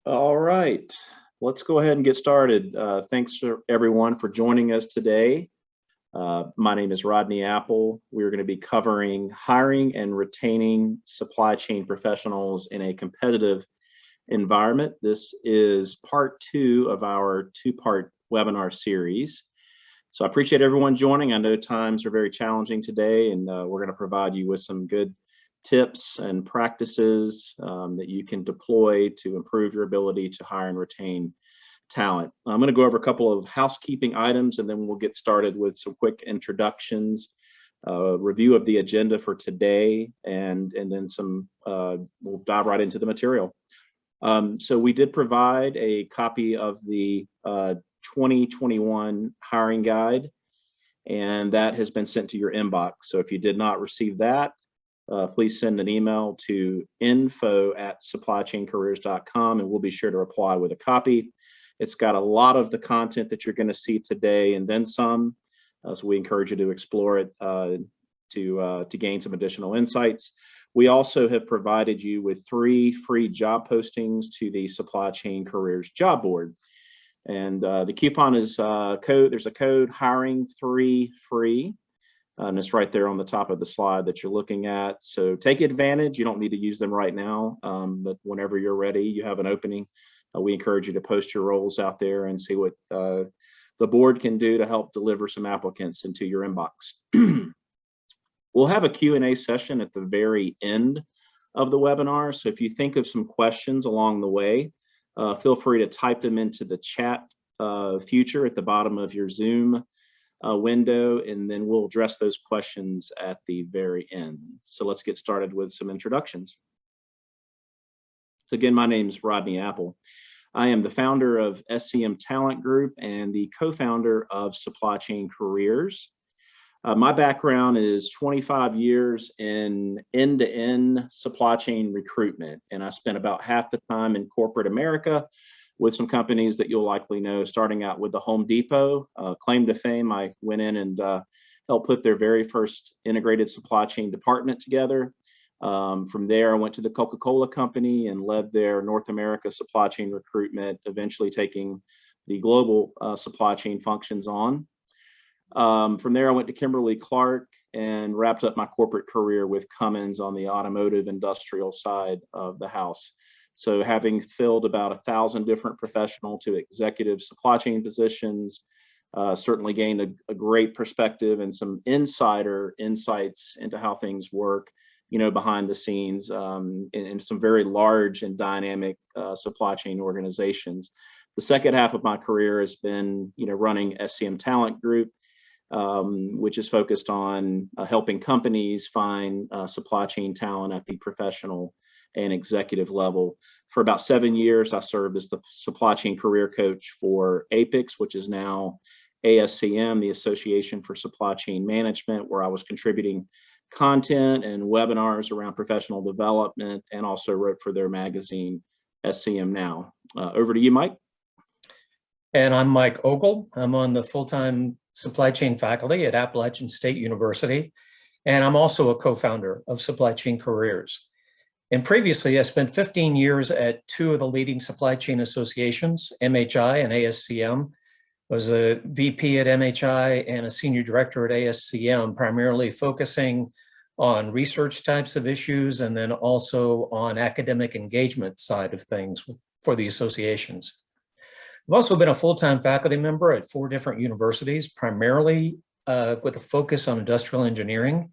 All right, let's go ahead and get started. Thanks for everyone for joining us today. My name is Rodney Apple. We're going to be covering hiring and retaining supply chain professionals in a competitive environment. This is part two of our two-part webinar series. So I appreciate everyone joining. I know times are very challenging today, and we're going to provide you with some good tips and practices that you can deploy to improve your ability to hire and retain talent. I'm going to go over a couple of housekeeping items, and then we'll get started with some quick introductions, review of the agenda for today, and then we'll dive right into the material. So we did provide a copy of the 2021 hiring guide, and that has been sent to your inbox. So if you did not receive that, please send an email to info@supplychaincareers.com, and we'll be sure to reply with a copy. It's got a lot of the content that you're going to see today and then some, so we encourage you to explore it to gain some additional insights. We also have provided you with 3 free job postings to the Supply Chain Careers job board. And the coupon is there's a code hiring3free. And it's right there on the top of the slide that you're looking at. So take advantage. You don't need to use them right now, but whenever you're ready, you have an opening. We encourage you to post your roles out there and see what the board can do to help deliver some applicants into your inbox. We'll have a Q&A session at the very end of the webinar. So if you think of some questions along the way, feel free to type them into the chat feature at the bottom of your Zoom window, and then we'll address those questions at the very end. So let's get started with some introductions. So again, my name is Rodney Apple. I am the founder of SCM Talent Group and the co-founder of Supply Chain Careers. My background is 25 years in end-to-end supply chain recruitment, and I spent about half the time in corporate America with some companies that you'll likely know, starting out with the Home Depot. Claim to fame, I went in and helped put their very first integrated supply chain department together. From there, I went to the Coca-Cola company and led their North America supply chain recruitment, eventually taking the global supply chain functions on. From there, I went to Kimberly-Clark and wrapped up my corporate career with Cummins on the automotive industrial side of the house. So having filled about 1,000 different professional to executive supply chain positions, certainly gained a great perspective and some insider insights into how things work, behind the scenes in some very large and dynamic supply chain organizations. The second half of my career has been, running SCM Talent Group, which is focused on helping companies find supply chain talent at the professional and executive level. For about 7 years, I served as the supply chain career coach for APIX, which is now ASCM, the Association for Supply Chain Management, where I was contributing content and webinars around professional development, and also wrote for their magazine, SCM Now. Over to you, Mike. And I'm Mike Ogle. I'm on the full-time supply chain faculty at Appalachian State University, and I'm also a co-founder of Supply Chain Careers. And previously, I spent 15 years at 2 of the leading supply chain associations, MHI and ASCM. I was a VP at MHI and a senior director at ASCM, primarily focusing on research types of issues and then also on academic engagement side of things for the associations. I've also been a full-time faculty member at 4 different universities, primarily with a focus on industrial engineering.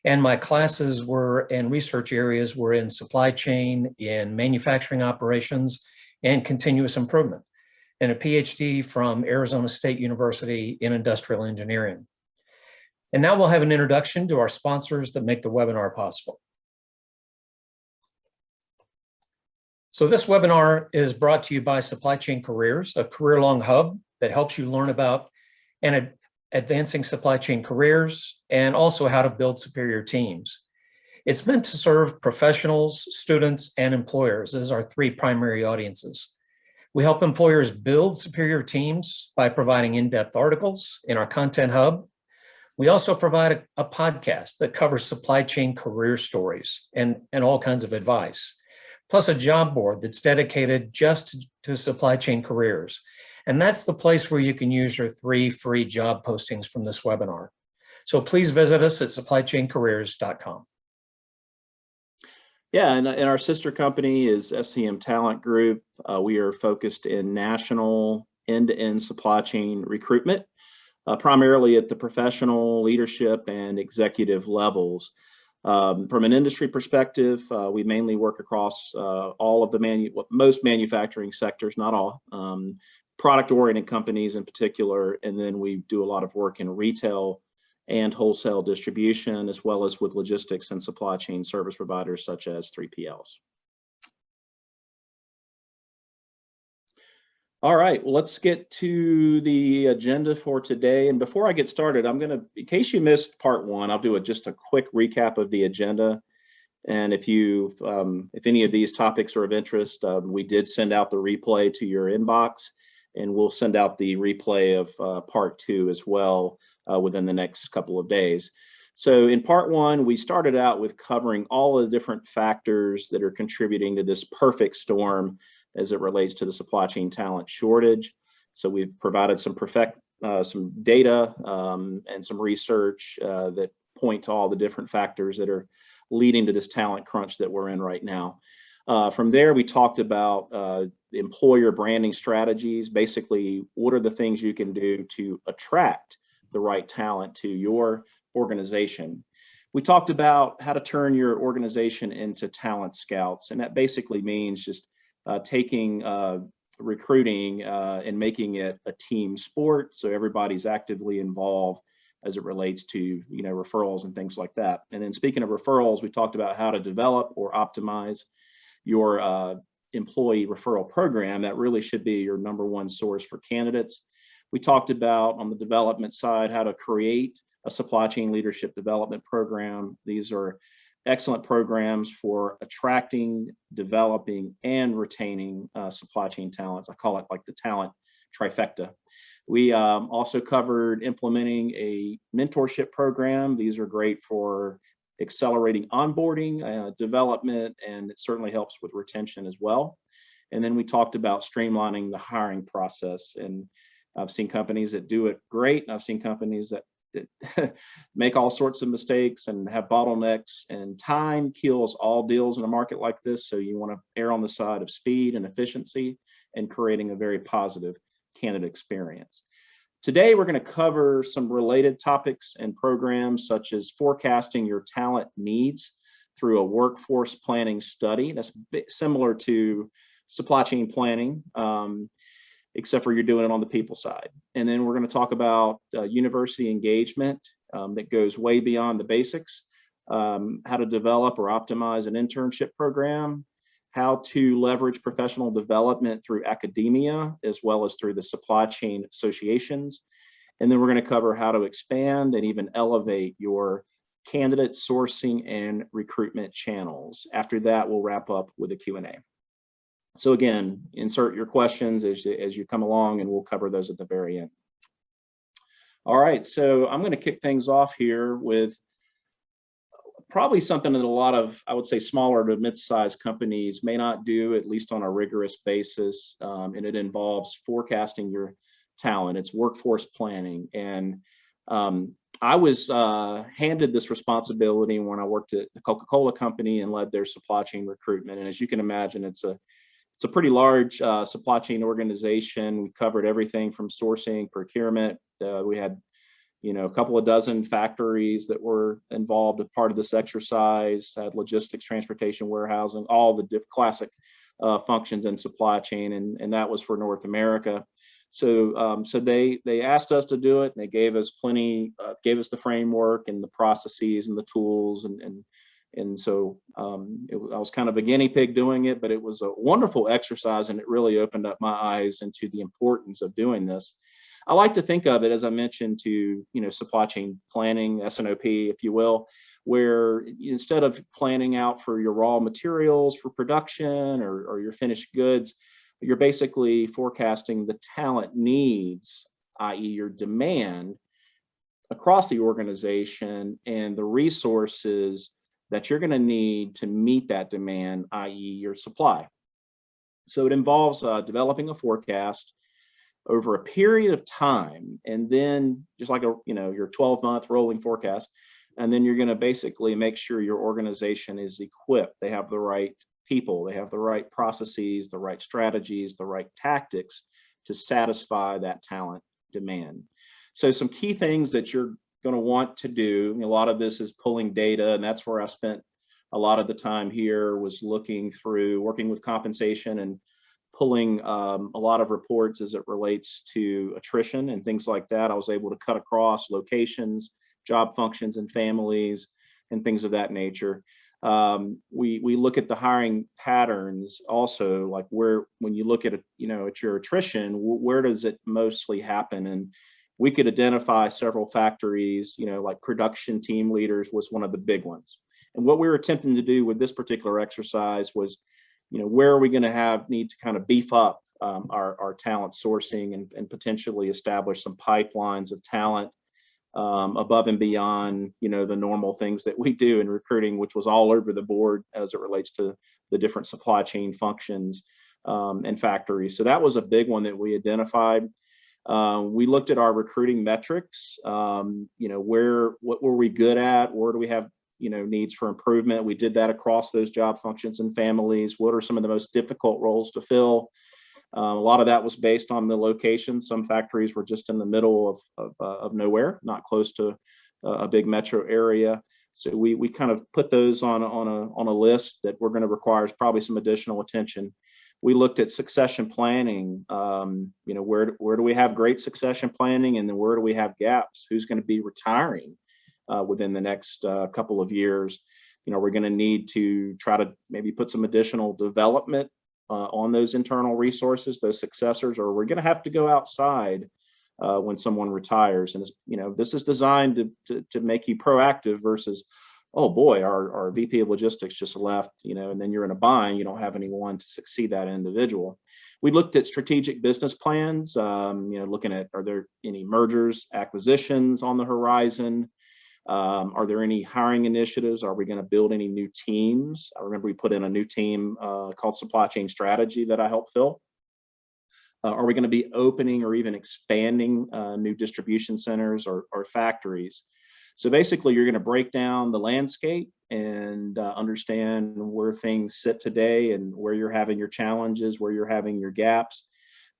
And my classes and research areas were in supply chain, in manufacturing operations, and continuous improvement, and a PhD from Arizona State University in industrial engineering. And now we'll have an introduction to our sponsors that make the webinar possible. So this webinar is brought to you by Supply Chain Careers, a career-long hub that helps you learn about and advancing supply chain careers, and also how to build superior teams. It's meant to serve professionals, students, and employers as our 3 primary audiences. We help employers build superior teams by providing in-depth articles in our content hub. We also provide a podcast that covers supply chain career stories and all kinds of advice. plus a job board that's dedicated just to supply chain careers. And that's the place where you can use your 3 free job postings from this webinar. So please visit us at supplychaincareers.com. Yeah, and our sister company is SCM Talent Group. We are focused in national end-to-end supply chain recruitment, primarily at the professional, leadership, and executive levels. From an industry perspective, we mainly work across all of the most manufacturing sectors, not all, product-oriented companies in particular, and then we do a lot of work in retail and wholesale distribution, as well as with logistics and supply chain service providers such as 3PLs. All right, well, let's get to the agenda for today. And before I get started, I'm gonna, in case you missed part 1, I'll do just a quick recap of the agenda. And if any of these topics are of interest, we did send out the replay to your inbox, and we'll send out the replay of part 2 as well within the next couple of days. So in part 1, we started out with covering all of the different factors that are contributing to this perfect storm as it relates to the supply chain talent shortage. So we've provided some data and some research that point to all the different factors that are leading to this talent crunch that we're in right now. From there, we talked about employer branding strategies. Basically, what are the things you can do to attract the right talent to your organization? We talked about how to turn your organization into talent scouts, and that basically means just taking recruiting and making it a team sport, so everybody's actively involved as it relates to referrals and things like that. And then speaking of referrals, we talked about how to develop or optimize your employee referral program. That really should be your #1 source for candidates. We talked about, on the development side, how to create a supply chain leadership development program. These are excellent programs for attracting, developing, and retaining supply chain talents. I call it like the talent trifecta. We also covered implementing a mentorship program. These are great for accelerating onboarding, development, and it certainly helps with retention as well. And then we talked about streamlining the hiring process. And I've seen companies that do it great, and I've seen companies that make all sorts of mistakes and have bottlenecks, and time kills all deals in a market like this. So you want to err on the side of speed and efficiency and creating a very positive candidate experience. Today, we're going to cover some related topics and programs, such as forecasting your talent needs through a workforce planning study. That's similar to supply chain planning, except for you're doing it on the people side. And then we're going to talk about university engagement that goes way beyond the basics, how to develop or optimize an internship program, how to leverage professional development through academia, as well as through the supply chain associations. And then we're going to cover how to expand and even elevate your candidate sourcing and recruitment channels. After that, we'll wrap up with a Q&A. So again, insert your questions as you come along, and we'll cover those at the very end. All right, so I'm going to kick things off here with probably something that a lot of, I would say, smaller to mid-sized companies may not do, at least on a rigorous basis, and it involves forecasting your talent. It's workforce planning. And I was handed this responsibility when I worked at the Coca-Cola company and led their supply chain recruitment. And as you can imagine, it's a pretty large supply chain organization. We covered everything from sourcing, procurement. We had, a couple of dozen factories that were involved as part of this exercise, had logistics, transportation, warehousing, all the classic functions in supply chain, and that was for North America. So they asked us to do it, and they gave us gave us the framework and the processes and the tools, and so I was kind of a guinea pig doing it, but it was a wonderful exercise, and it really opened up my eyes into the importance of doing this. I like to think of it, as I mentioned, to supply chain planning, S&OP, if you will, where instead of planning out for your raw materials for production or your finished goods, you're basically forecasting the talent needs, i.e. your demand across the organization and the resources that you're going to need to meet that demand, i.e. your supply. So it involves developing a forecast over a period of time, and then just like your 12-month rolling forecast, and then you're going to basically make sure your organization is equipped. They have the right people, they have the right processes, the right strategies, the right tactics to satisfy that talent demand. So some key things that you're going to want to do, a lot of this is pulling data, and that's where I spent a lot of the time here, was looking through, working with compensation and pulling a lot of reports as it relates to attrition and things like that. I was able to cut across locations, job functions, and families, and things of that nature. We look at the hiring patterns also, like when you look at at your attrition, where does it mostly happen? And we could identify several factories, like production team leaders was one of the big ones. And what we were attempting to do with this particular exercise was, where are we going to need to kind of beef up our talent sourcing and potentially establish some pipelines of talent above and beyond, the normal things that we do in recruiting, which was all over the board as it relates to the different supply chain functions and factories. So that was a big one that we identified. We looked at our recruiting metrics. What were we good at? Where do we have needs for improvement? We did that across those job functions and families. What are some of the most difficult roles to fill? A lot of that was based on the location. Some factories were just in the middle of nowhere, not close to a big metro area. So we kind of put those on a list that we're going to require probably some additional attention. We looked at succession planning. Where do we have great succession planning, and then where do we have gaps? Who's going to be retiring within the next couple of years? We're going to need to try to maybe put some additional development on those internal resources, those successors, or we're going to have to go outside when someone retires. And this is designed to make you proactive versus, oh boy, our VP of logistics just left, and then you're in a bind. You don't have anyone to succeed that individual. We looked at strategic business plans, looking at, are there any mergers, acquisitions on the horizon? Are there any hiring initiatives? Are we going to build any new teams? I remember we put in a new team called Supply Chain Strategy that I helped fill. Are we going to be opening or even expanding new distribution centers or factories? So basically, you're going to break down the landscape and understand where things sit today and where you're having your challenges, where you're having your gaps.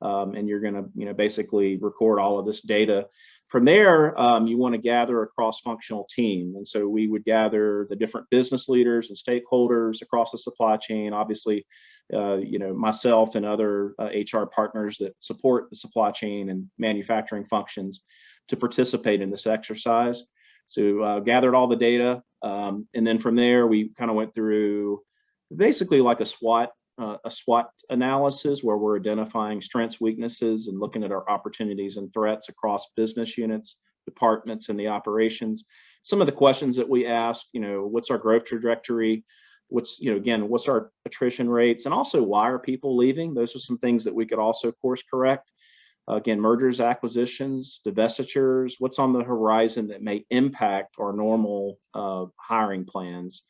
And you're going to, basically record all of this data. From there, you want to gather a cross-functional team. And so we would gather the different business leaders and stakeholders across the supply chain, obviously, myself and other HR partners that support the supply chain and manufacturing functions to participate in this exercise. So gathered all the data. And then from there, we kind of went through basically like a SWOT analysis, where we're identifying strengths, weaknesses, and looking at our opportunities and threats across business units, departments, and the operations. Some of the questions that we ask, what's our growth trajectory? What's our attrition rates? And also, why are people leaving? Those are some things that we could also course correct. Again, mergers, acquisitions, divestitures, what's on the horizon that may impact our normal hiring plans?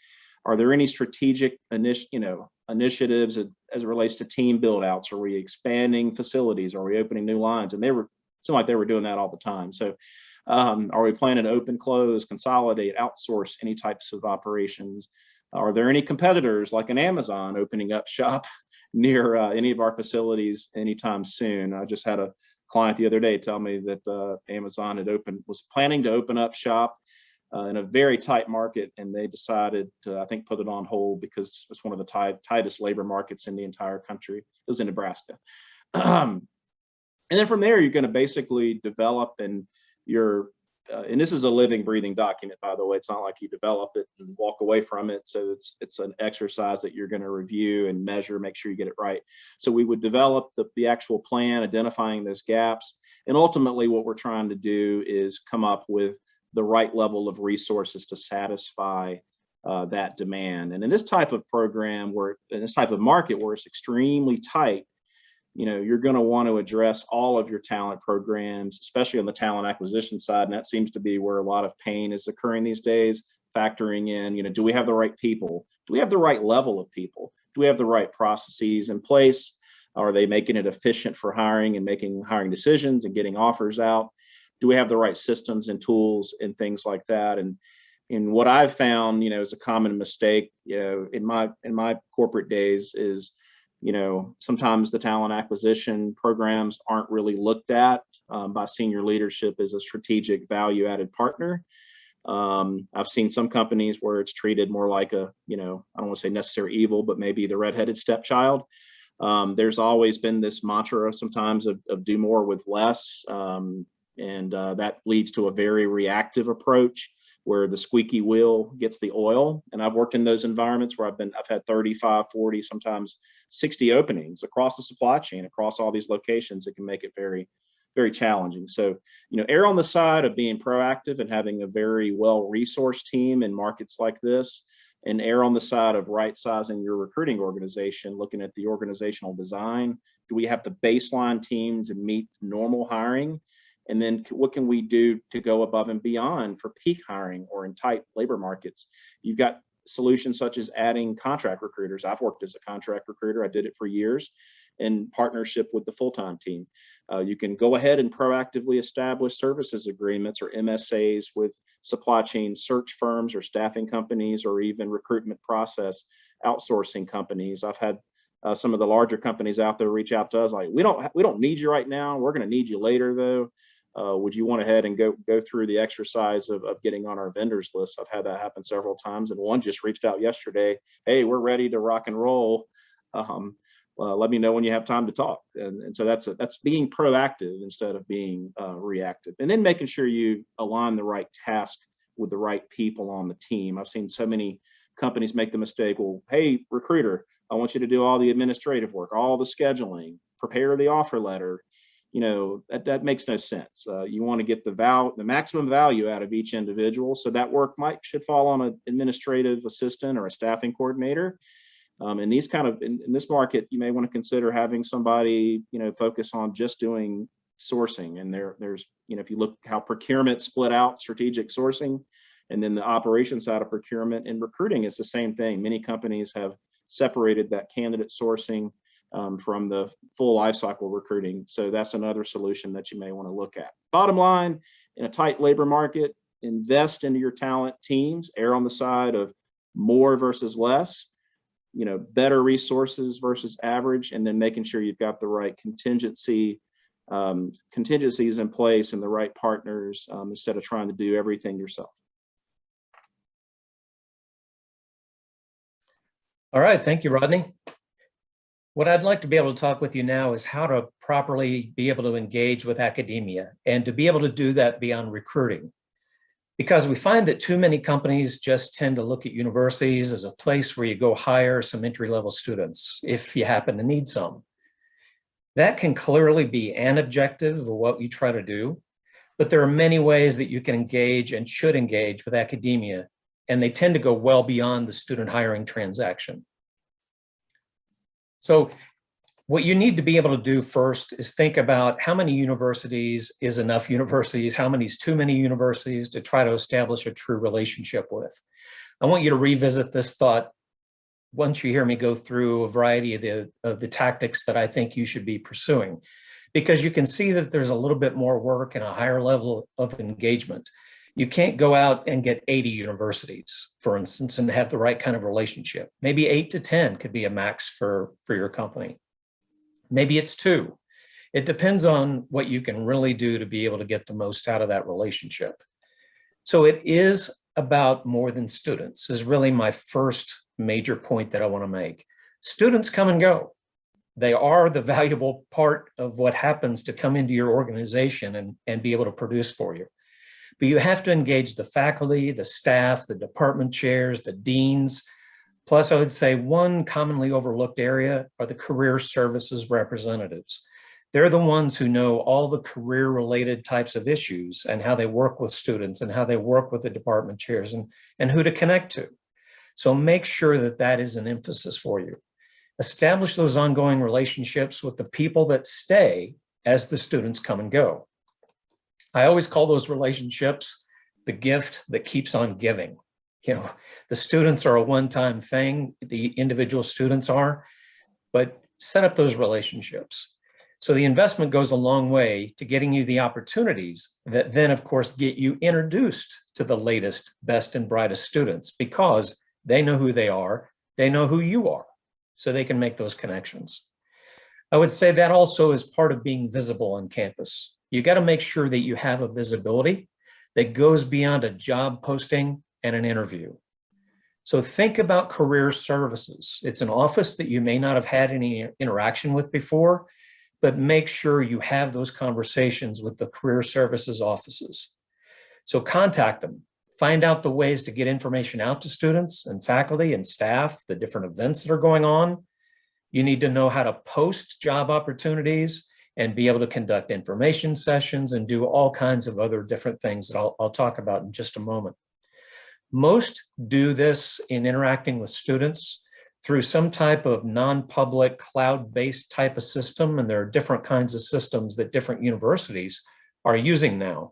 Are there any strategic initiatives as it relates to team build outs? Are we expanding facilities? Are we opening new lines? And seemed like they were doing that all the time. So are we planning to open, close, consolidate, outsource any types of operations? Are there any competitors like an Amazon opening up shop near any of our facilities anytime soon? I just had a client the other day tell me that Amazon was planning to open up shop in a very tight market, and they decided to, I think, put it on hold because it's one of the tightest labor markets in the entire country. It was in Nebraska. And then from there, you're going to basically develop, and this is a living, breathing document, by the way. It's not like you develop it and walk away from it. So it's an exercise that you're going to review and measure, make sure you get it right. So we would develop the actual plan, identifying those gaps. And ultimately, what we're trying to do is come up with the right level of resources to satisfy that demand. And in this type of program, in this type of market where it's extremely tight, you're going to want to address all of your talent programs, especially on the talent acquisition side. And that seems to be where a lot of pain is occurring these days. factoring in, do we have the right people? Do we have the right level of people? Do we have the right processes in place? Are they making it efficient for hiring and making hiring decisions and getting offers out? Do we have the right systems and tools and things like that? And what I've found, is a common mistake, in my corporate days is, sometimes the talent acquisition programs aren't really looked at by senior leadership as a strategic value-added partner. I've seen some companies where it's treated more like I don't want to say necessary evil, but maybe the redheaded stepchild. There's always been this mantra sometimes of do more with less. And that leads to a very reactive approach where the squeaky wheel gets the oil. And I've worked in those environments where I've had 35, 40, sometimes 60 openings across the supply chain, across all these locations. It can make it very, very challenging. So, err on the side of being proactive and having a very well-resourced team in markets like this, and err on the side of right-sizing your recruiting organization, looking at the organizational design. Do we have the baseline team to meet normal hiring? And then what can we do to go above and beyond for peak hiring or in tight labor markets? You've got solutions such as adding contract recruiters. I've worked as a contract recruiter. I did it for years in partnership with the full-time team. You can go ahead and proactively establish services agreements or MSAs with supply chain search firms or staffing companies or even recruitment process outsourcing companies. I've had some of the larger companies out there reach out to us like, we don't need you right now. We're going to need you later though. Would you want ahead and go through the exercise of getting on our vendors list? I've had that happen several times, and one just reached out yesterday. Hey, we're ready to rock and roll. Let me know when you have time to talk. And so that's being proactive instead of being reactive. And then making sure you align the right task with the right people on the team. I've seen so many companies make the mistake. Well, hey, recruiter, I want you to do all the administrative work, all the scheduling, prepare the offer letter. That makes no sense. You want to get the maximum value out of each individual. So that work should fall on an administrative assistant or a staffing coordinator. In this market, you may want to consider having somebody, focus on just doing sourcing. And there's, if you look how procurement split out strategic sourcing, and then the operation side of procurement and recruiting is the same thing. Many companies have separated that candidate sourcing from the full lifecycle recruiting. So that's another solution that you may want to look at. Bottom line, in a tight labor market, invest into your talent teams, err on the side of more versus less, better resources versus average, and then making sure you've got the right contingencies in place and the right partners instead of trying to do everything yourself. All right, thank you, Rodney. What I'd like to be able to talk with you now is how to properly be able to engage with academia and to be able to do that beyond recruiting. Because we find that too many companies just tend to look at universities as a place where you go hire some entry-level students if you happen to need some. That can clearly be an objective of what we try to do, but there are many ways that you can engage and should engage with academia, and they tend to go well beyond the student hiring transaction. So what you need to be able to do first is think about how many universities is enough universities, how many is too many universities to try to establish a true relationship with. I want you to revisit this thought once you hear me go through a variety of the tactics that I think you should be pursuing, because you can see that there's a little bit more work and a higher level of engagement. You can't go out and get 80 universities, for instance, and have the right kind of relationship. Maybe 8 to 10 could be a max for your company. Maybe it's 2. It depends on what you can really do to be able to get the most out of that relationship. So it is about more than students, is really my first major point that I want to make. Students come and go. They are the valuable part of what happens to come into your organization and be able to produce for you. But you have to engage the faculty, the staff, the department chairs, the deans. Plus, I would say one commonly overlooked area are the career services representatives. They're the ones who know all the career-related types of issues and how they work with students and how they work with the department chairs and who to connect to. So make sure that that is an emphasis for you. Establish those ongoing relationships with the people that stay as the students come and go. I always call those relationships the gift that keeps on giving. The students are a one-time thing, the individual students are, but set up those relationships. So the investment goes a long way to getting you the opportunities that then, of course, get you introduced to the latest, best, and brightest students, because they know who they are, they know who you are, so they can make those connections. I would say that also is part of being visible on campus. You got to make sure that you have a visibility that goes beyond a job posting and an interview. So think about career services. It's an office that you may not have had any interaction with before, but make sure you have those conversations with the career services offices. So contact them, find out the ways to get information out to students and faculty and staff, the different events that are going on. You need to know how to post job opportunities and be able to conduct information sessions and do all kinds of other different things that I'll talk about in just a moment. Most do this in interacting with students through some type of non-public cloud-based type of system, and there are different kinds of systems that different universities are using now.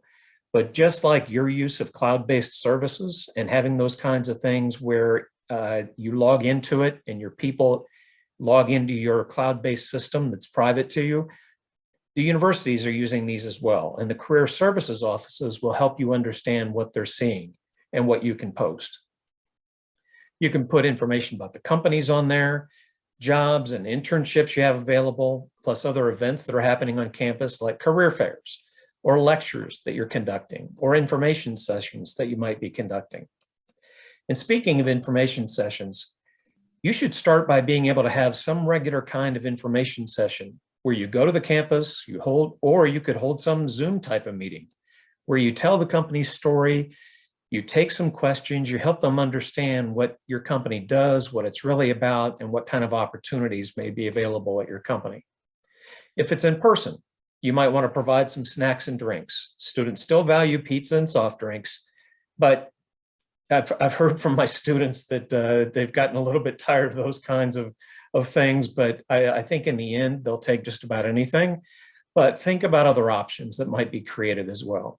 But just like your use of cloud-based services and having those kinds of things where you log into it and your people log into your cloud-based system that's private to you, the universities are using these as well. And the career services offices will help you understand what they're seeing and what you can post. You can put information about the companies on there, jobs and internships you have available, plus other events that are happening on campus like career fairs or lectures that you're conducting or information sessions that you might be conducting. And speaking of information sessions, you should start by being able to have some regular kind of information session where you go to the campus, you hold, or you could hold some Zoom type of meeting where you tell the company's story, you take some questions, you help them understand what your company does, what it's really about, and what kind of opportunities may be available at your company. If it's in person, you might want to provide some snacks and drinks. Students still value pizza and soft drinks, but I've heard from my students that they've gotten a little bit tired of those kinds of things, but I think in the end, they'll take just about anything. But think about other options that might be created as well.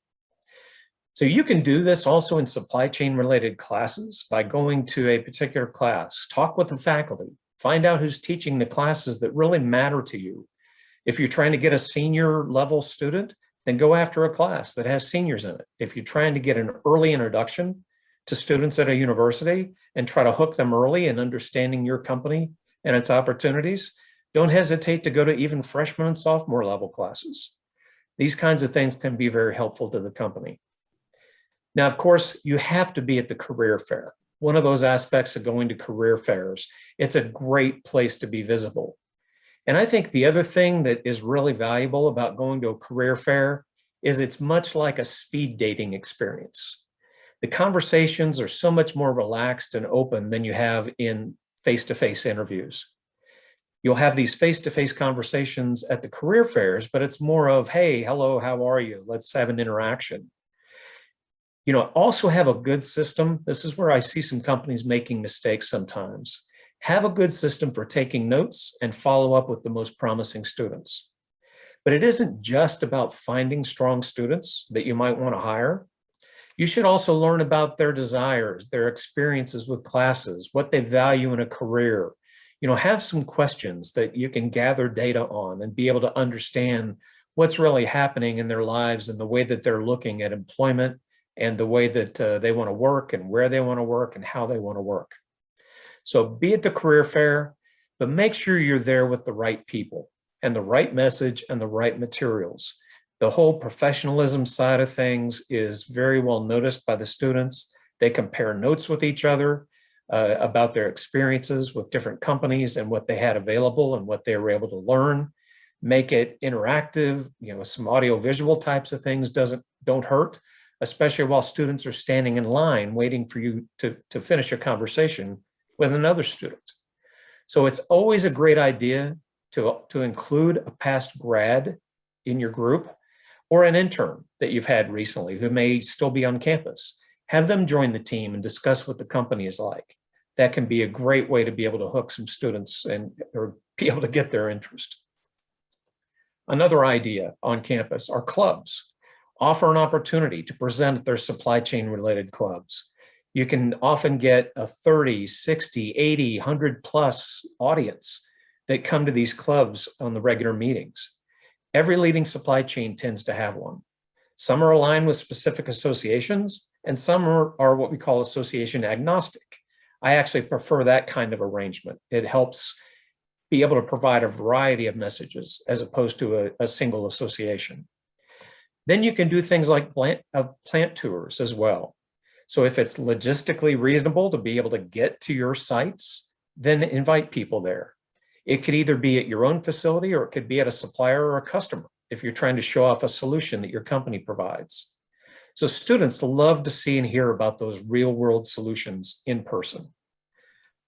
So you can do this also in supply chain related classes by going to a particular class, talk with the faculty, find out who's teaching the classes that really matter to you. If you're trying to get a senior level student, then go after a class that has seniors in it. If you're trying to get an early introduction to students at a university and try to hook them early in understanding your company and its opportunities, don't hesitate to go to even freshman and sophomore level classes. These kinds of things can be very helpful to the company. Now, of course, you have to be at the career fair. One of those aspects of going to career fairs, it's a great place to be visible. And I think the other thing that is really valuable about going to a career fair is it's much like a speed dating experience. The conversations are so much more relaxed and open than you have in face-to-face interviews. You'll have these face-to-face conversations at the career fairs, but it's more of, hey, hello, how are you? Let's have an interaction. Also have a good system. This is where I see some companies making mistakes sometimes. Have a good system for taking notes and follow up with the most promising students. But it isn't just about finding strong students that you might want to hire. You should also learn about their desires, their experiences with classes, what they value in a career. Have some questions that you can gather data on and be able to understand what's really happening in their lives and the way that they're looking at employment and the way that they want to work and where they want to work and how they want to work. So be at the career fair, but make sure you're there with the right people and the right message and the right materials. The whole professionalism side of things is very well noticed by the students. They compare notes with each other about their experiences with different companies and what they had available and what they were able to learn. Make it interactive, some audio visual types of things don't hurt, especially while students are standing in line waiting for you to finish a conversation with another student. So it's always a great idea to include a past grad in your group or an intern that you've had recently who may still be on campus. Have them join the team and discuss what the company is like. That can be a great way to be able to hook some students or be able to get their interest. Another idea on campus are clubs. Offer an opportunity to present at their supply chain related clubs. You can often get a 30, 60, 80, 100 plus audience that come to these clubs on the regular meetings. Every leading supply chain tends to have one. Some are aligned with specific associations, and some are what we call association agnostic. I actually prefer that kind of arrangement. It helps be able to provide a variety of messages as opposed to a single association. Then you can do things like plant tours as well. So if it's logistically reasonable to be able to get to your sites, then invite people there. It could either be at your own facility or it could be at a supplier or a customer if you're trying to show off a solution that your company provides. So students love to see and hear about those real world solutions in person.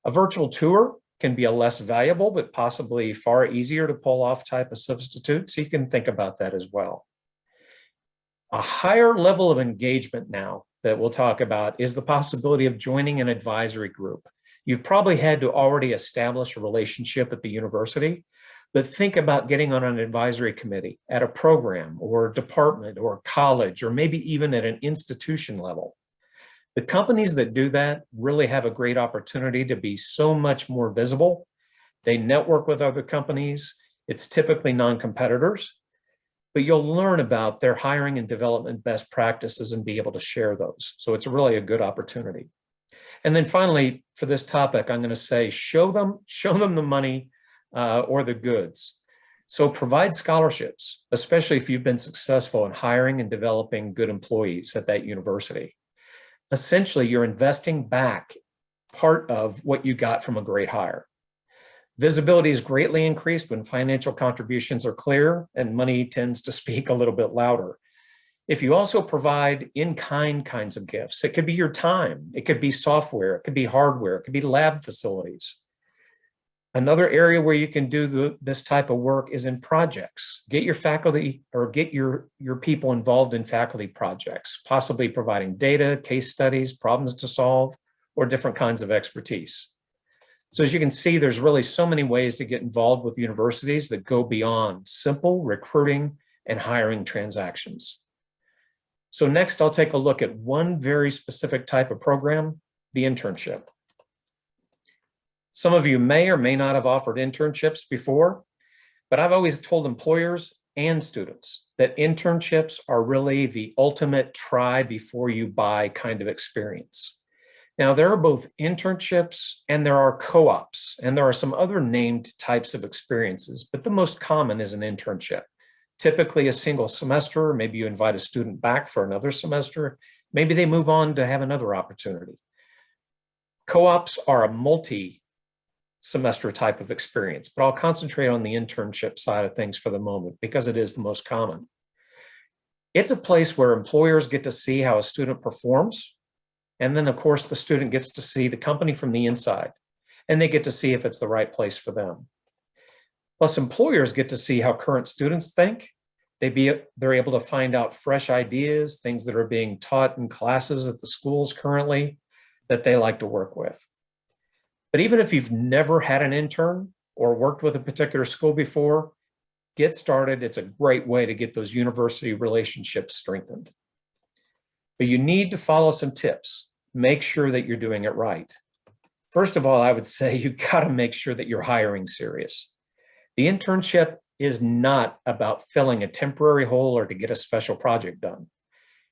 A virtual tour can be a less valuable, but possibly far easier to pull off type of substitute. So you can think about that as well. A higher level of engagement now that we'll talk about is the possibility of joining an advisory group. You've probably had to already establish a relationship at the university, but think about getting on an advisory committee at a program or department or college, or maybe even at an institution level. The companies that do that really have a great opportunity to be so much more visible. They network with other companies. It's typically non-competitors, but you'll learn about their hiring and development best practices and be able to share those. So it's really a good opportunity. And then finally, for this topic, I'm going to say, show them the money or the goods. So provide scholarships, especially if you've been successful in hiring and developing good employees at that university. Essentially, you're investing back part of what you got from a great hire. Visibility is greatly increased when financial contributions are clear, and money tends to speak a little bit louder. If you also provide in-kind kinds of gifts, it could be your time, it could be software, it could be hardware, it could be lab facilities. Another area where you can do this type of work is in projects. Get your faculty or get your people involved in faculty projects, possibly providing data, case studies, problems to solve, or different kinds of expertise. So as you can see, there's really so many ways to get involved with universities that go beyond simple recruiting and hiring transactions. So next, I'll take a look at one very specific type of program, the internship. Some of you may or may not have offered internships before, but I've always told employers and students that internships are really the ultimate try before you buy kind of experience. Now, there are both internships and there are co-ops, and there are some other named types of experiences, but the most common is an internship. Typically a single semester, maybe you invite a student back for another semester, maybe they move on to have another opportunity. Co-ops are a multi-semester type of experience, but I'll concentrate on the internship side of things for the moment because it is the most common. It's a place where employers get to see how a student performs. And then, of course, the student gets to see the company from the inside, and they get to see if it's the right place for them. Plus, employers get to see how current students think. They're able to find out fresh ideas, things that are being taught in classes at the schools currently that they like to work with. But even if you've never had an intern or worked with a particular school before, get started. It's a great way to get those university relationships strengthened. But you need to follow some tips. Make sure that you're doing it right. First of all, I would say you got to make sure that you're hiring serious. The internship is not about filling a temporary hole or to get a special project done.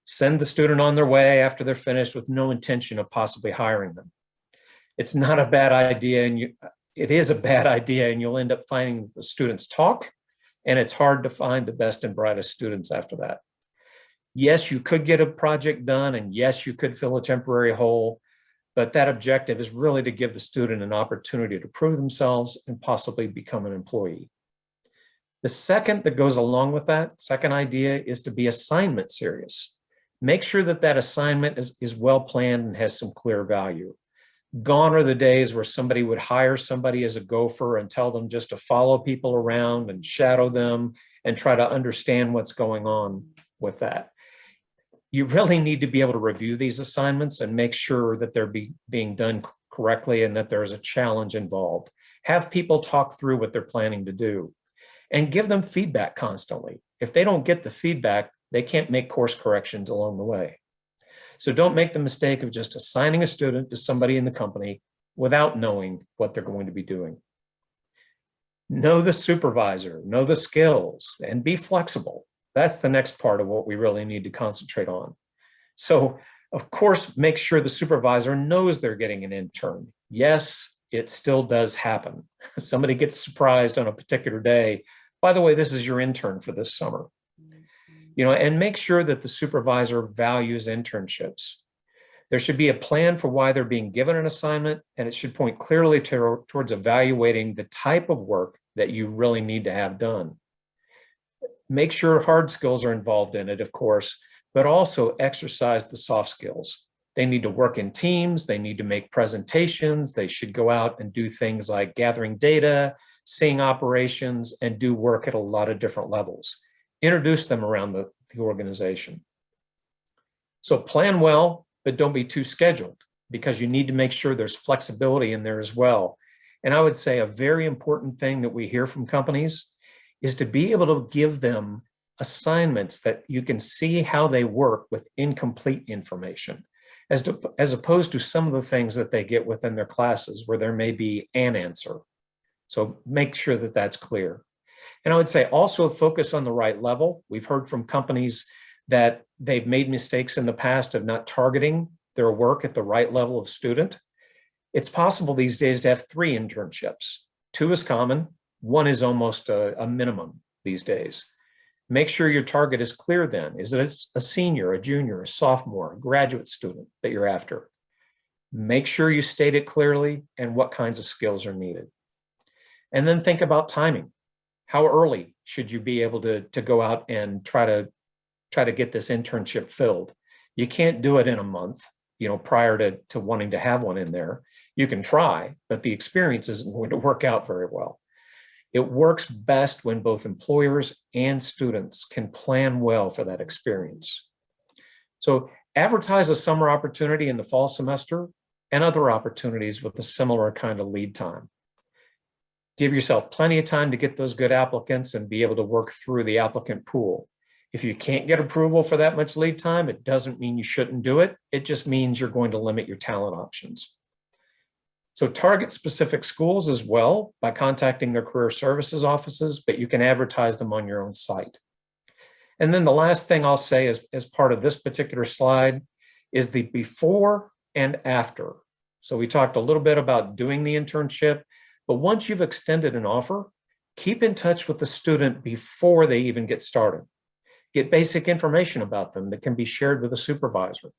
Send the student on their way after they're finished with no intention of possibly hiring them. It's not a bad idea, and it is a bad idea, and you'll end up finding the students talk, and it's hard to find the best and brightest students after that. Yes, you could get a project done, and yes, you could fill a temporary hole, but that objective is really to give the student an opportunity to prove themselves and possibly become an employee. The second that goes along with that, second idea, is to be assignment serious. Make sure that that assignment is well planned and has some clear value. Gone are the days where somebody would hire somebody as a gopher and tell them just to follow people around and shadow them and try to understand what's going on with that. You really need to be able to review these assignments and make sure that they're being done correctly and that there's a challenge involved. Have people talk through what they're planning to do and give them feedback constantly. If they don't get the feedback, they can't make course corrections along the way. So don't make the mistake of just assigning a student to somebody in the company without knowing what they're going to be doing. Know the supervisor, know the skills, and be flexible. That's the next part of what we really need to concentrate on. So, of course, make sure the supervisor knows they're getting an intern. Yes, it still does happen. Somebody gets surprised on a particular day. By the way, this is your intern for this summer. And make sure that the supervisor values internships. There should be a plan for why they're being given an assignment, and it should point clearly towards evaluating the type of work that you really need to have done. Make sure hard skills are involved in it, of course, but also exercise the soft skills. They need to work in teams, they need to make presentations, they should go out and do things like gathering data, seeing operations, and do work at a lot of different levels. Introduce them around the organization. So plan well, but don't be too scheduled, because you need to make sure there's flexibility in there as well. And I would say a very important thing that we hear from companies is to be able to give them assignments that you can see how they work with incomplete information, as opposed to some of the things that they get within their classes where there may be an answer. So make sure that that's clear. And I would say also focus on the right level. We've heard from companies that they've made mistakes in the past of not targeting their work at the right level of student. It's possible these days to have 3 internships. 2 is common, 1 is almost a minimum these days. Make sure your target is clear then. Is it a senior, a junior, a sophomore, a graduate student that you're after? Make sure you state it clearly and what kinds of skills are needed. And then think about timing. How early should you be able to go out and try to get this internship filled? You can't do it in a month, prior to wanting to have one in there. You can try, but the experience isn't going to work out very well. It works best when both employers and students can plan well for that experience. So advertise a summer opportunity in the fall semester and other opportunities with a similar kind of lead time. Give yourself plenty of time to get those good applicants and be able to work through the applicant pool. If you can't get approval for that much lead time, it doesn't mean you shouldn't do it. It just means you're going to limit your talent options. So target specific schools as well by contacting their career services offices, but you can advertise them on your own site. And then the last thing I'll say as part of this particular slide is the before and after. So we talked a little bit about doing the internship, but once you've extended an offer, keep in touch with the student before they even get started. Get basic information about them that can be shared with a supervisor,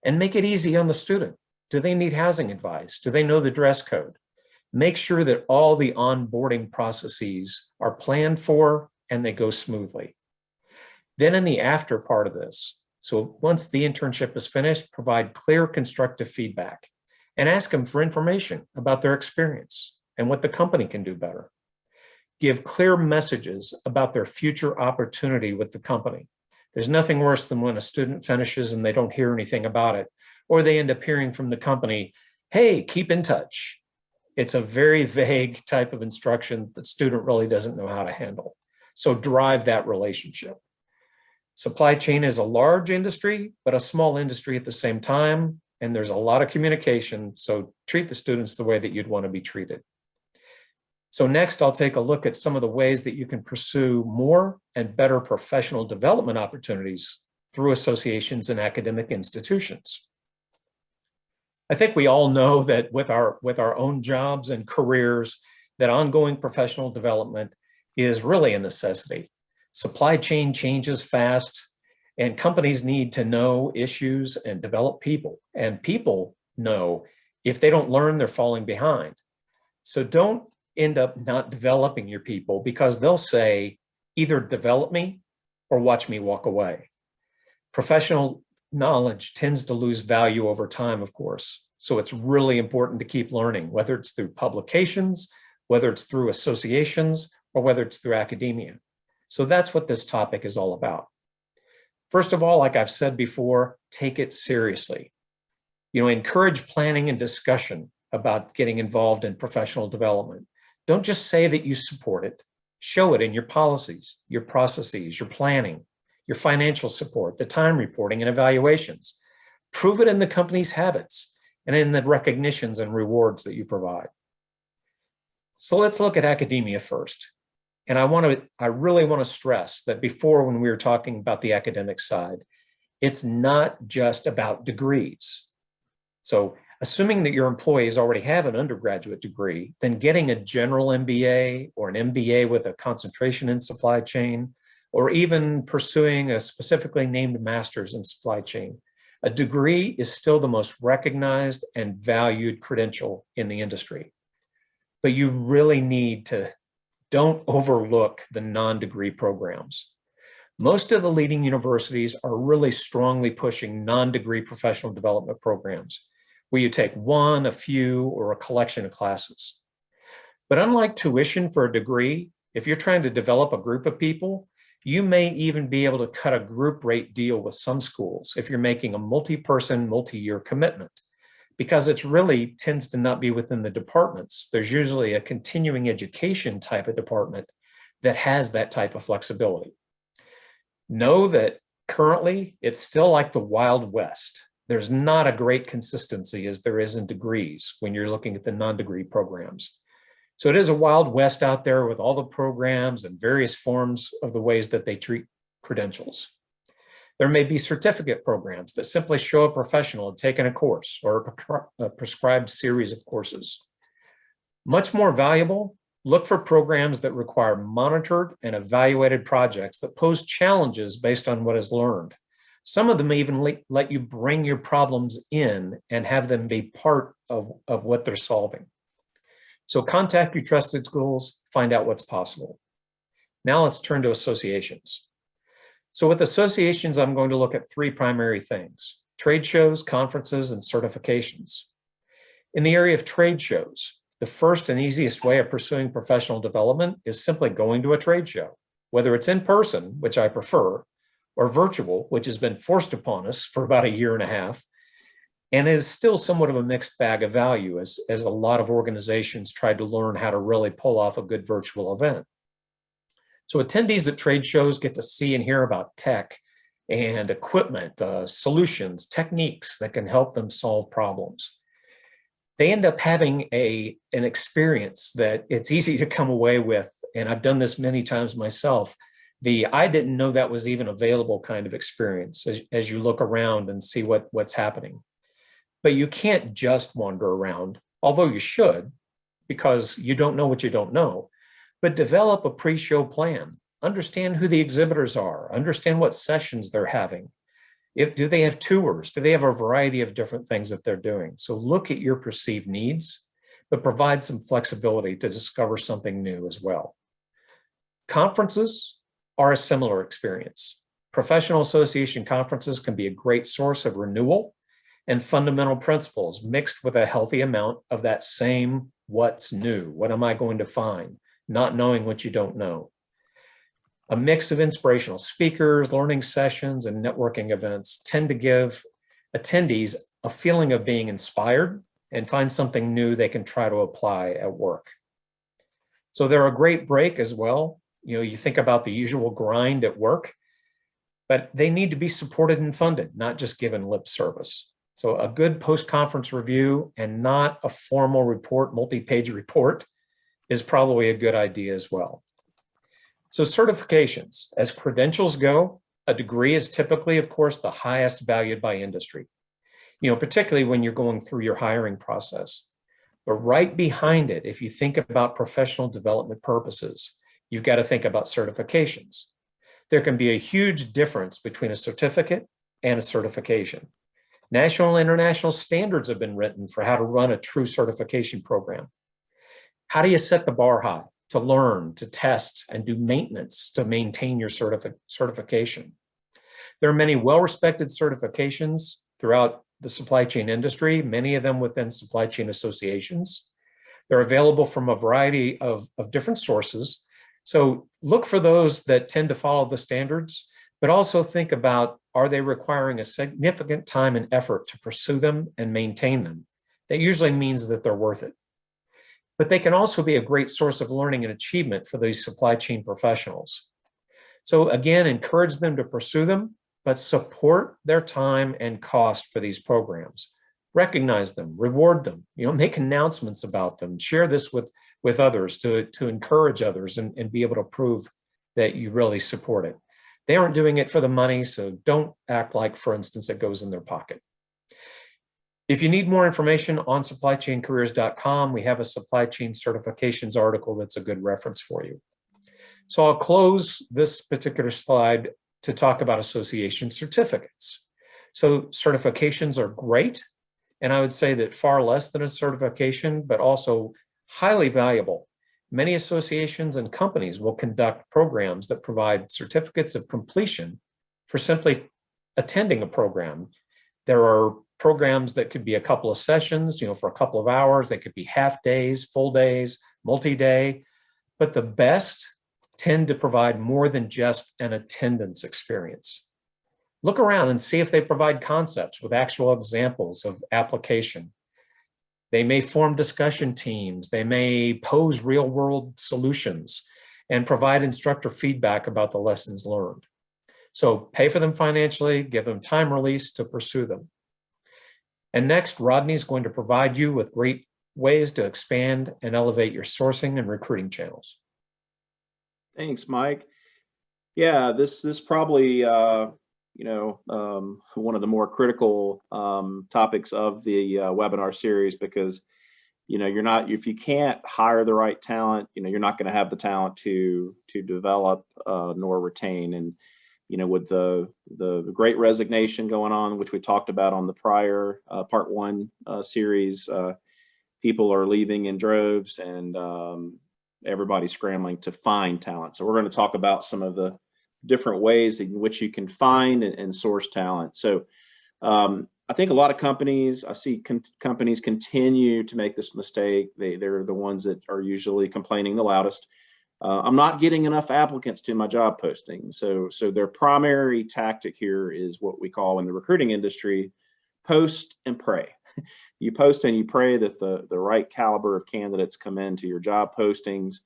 and make it easy on the student. Do they need housing advice? Do they know the dress code? Make sure that all the onboarding processes are planned for and they go smoothly. Then in the after part of this, so once the internship is finished, provide clear constructive feedback and ask them for information about their experience and what the company can do better. Give clear messages about their future opportunity with the company. There's nothing worse than when a student finishes and they don't hear anything about it, or they end up hearing from the company, hey, keep in touch. It's a very vague type of instruction that the student really doesn't know how to handle. So drive that relationship. Supply chain is a large industry, but a small industry at the same time, and there's a lot of communication, so treat the students the way that you'd want to be treated. So next, I'll take a look at some of the ways that you can pursue more and better professional development opportunities through associations and academic institutions. I think we all know that with our own jobs and careers, that ongoing professional development is really a necessity. Supply chain changes fast, and companies need to know issues and develop people. And people know if they don't learn, they're falling behind. So don't end up not developing your people, because they'll say, either develop me or watch me walk away. Professional knowledge tends to lose value over time, of course. So it's really important to keep learning, whether it's through publications, whether it's through associations, or whether it's through academia. So that's what this topic is all about. First of all, like I've said before, take it seriously. Encourage planning and discussion about getting involved in professional development. Don't just say that you support it. Show it in your policies, your processes, your planning, your financial support, the time reporting and evaluations. Prove it in the company's habits and in the recognitions and rewards that you provide. So let's look at academia first. And I really want to stress that before, when we were talking about the academic side, it's not just about degrees. So assuming that your employees already have an undergraduate degree, then getting a general MBA or an MBA with a concentration in supply chain, or even pursuing a specifically named master's in supply chain, a degree is still the most recognized and valued credential in the industry. But you really need to don't overlook the non-degree programs. Most of the leading universities are really strongly pushing non-degree professional development programs, where you take one, a few, or a collection of classes. But unlike tuition for a degree, if you're trying to develop a group of people, you may even be able to cut a group rate deal with some schools if you're making a multi-person, multi-year commitment, because it really tends to not be within the departments. There's usually a continuing education type of department that has that type of flexibility. Know that currently it's still like the Wild West. There's not a great consistency as there is in degrees when you're looking at the non-degree programs. So it is a Wild West out there with all the programs and various forms of the ways that they treat credentials. There may be certificate programs that simply show a professional had taken a course or a prescribed series of courses. Much more valuable, look for programs that require monitored and evaluated projects that pose challenges based on what is learned. Some of them even let you bring your problems in and have them be part of what they're solving. So contact your trusted schools, find out what's possible. Now let's turn to associations. So with associations, I'm going to look at three primary things: trade shows, conferences, and certifications. In the area of trade shows, the first and easiest way of pursuing professional development is simply going to a trade show, whether it's in person, which I prefer, or virtual, which has been forced upon us for about a year and a half, and is still somewhat of a mixed bag of value as a lot of organizations try to learn how to really pull off a good virtual event. So attendees at trade shows get to see and hear about tech and equipment, solutions, techniques that can help them solve problems. They end up having an experience that it's easy to come away with, and I've done this many times myself, the I didn't know that was even available kind of experience as you look around and see what's happening. But you can't just wander around, although you should, because you don't know what you don't know. But develop a pre-show plan. Understand who the exhibitors are. Understand what sessions they're having. Do they have tours? Do they have a variety of different things that they're doing? So look at your perceived needs, but provide some flexibility to discover something new as well. Conferences are a similar experience. Professional association conferences can be a great source of renewal and fundamental principles mixed with a healthy amount of that same what's new, what am I going to find, not knowing what you don't know. A mix of inspirational speakers, learning sessions, and networking events tend to give attendees a feeling of being inspired and find something new they can try to apply at work. So they're a great break as well. You think about the usual grind at work, but they need to be supported and funded, not just given lip service. So a good post-conference review and not a formal report, multi-page report, is probably a good idea as well. So certifications, as credentials go, a degree is typically, of course, the highest valued by industry, particularly when you're going through your hiring process. But right behind it, if you think about professional development purposes, you've got to think about certifications. There can be a huge difference between a certificate and a certification. National and international standards have been written for how to run a true certification program. How do you set the bar high to learn, to test, and do maintenance to maintain your certification? There are many well-respected certifications throughout the supply chain industry, many of them within supply chain associations. They're available from a variety of different sources. So look for those that tend to follow the standards, but also think about, are they requiring a significant time and effort to pursue them and maintain them? That usually means that they're worth it. But they can also be a great source of learning and achievement for these supply chain professionals. So again, encourage them to pursue them, but support their time and cost for these programs. Recognize them, reward them, make announcements about them, share this with others to encourage others and be able to prove that you really support it. They aren't doing it for the money, so don't act like, for instance, it goes in their pocket. If you need more information on supplychaincareers.com, we have a supply chain certifications article that's a good reference for you. So I'll close this particular slide to talk about association certificates. So certifications are great, and I would say that far less than a certification, but also highly valuable. Many associations and companies will conduct programs that provide certificates of completion for simply attending a program. There are programs that could be a couple of sessions, for a couple of hours. They could be half days, full days, multi-day, but the best tend to provide more than just an attendance experience. Look around and see if they provide concepts with actual examples of application. They may form discussion teams. They may pose real-world solutions and provide instructor feedback about the lessons learned. So pay for them financially, give them time release to pursue them. And next, Rodney's going to provide you with great ways to expand and elevate your sourcing and recruiting channels. Thanks, Mike. Yeah, this probably one of the more critical topics of the webinar series, because if you can't hire the right talent, you're not going to have the talent to develop nor retain. And with the great resignation going on, which we talked about on the prior part 1 series, people are leaving in droves, and everybody's scrambling to find talent. So we're going to talk about some of the different ways in which you can find and source talent. So I think a lot of companies, I see companies continue to make this mistake. They're the ones that are usually complaining the loudest. I'm not getting enough applicants to my job posting. So their primary tactic here is what we call in the recruiting industry, post and pray. You post and you pray that the right caliber of candidates come into your job postings.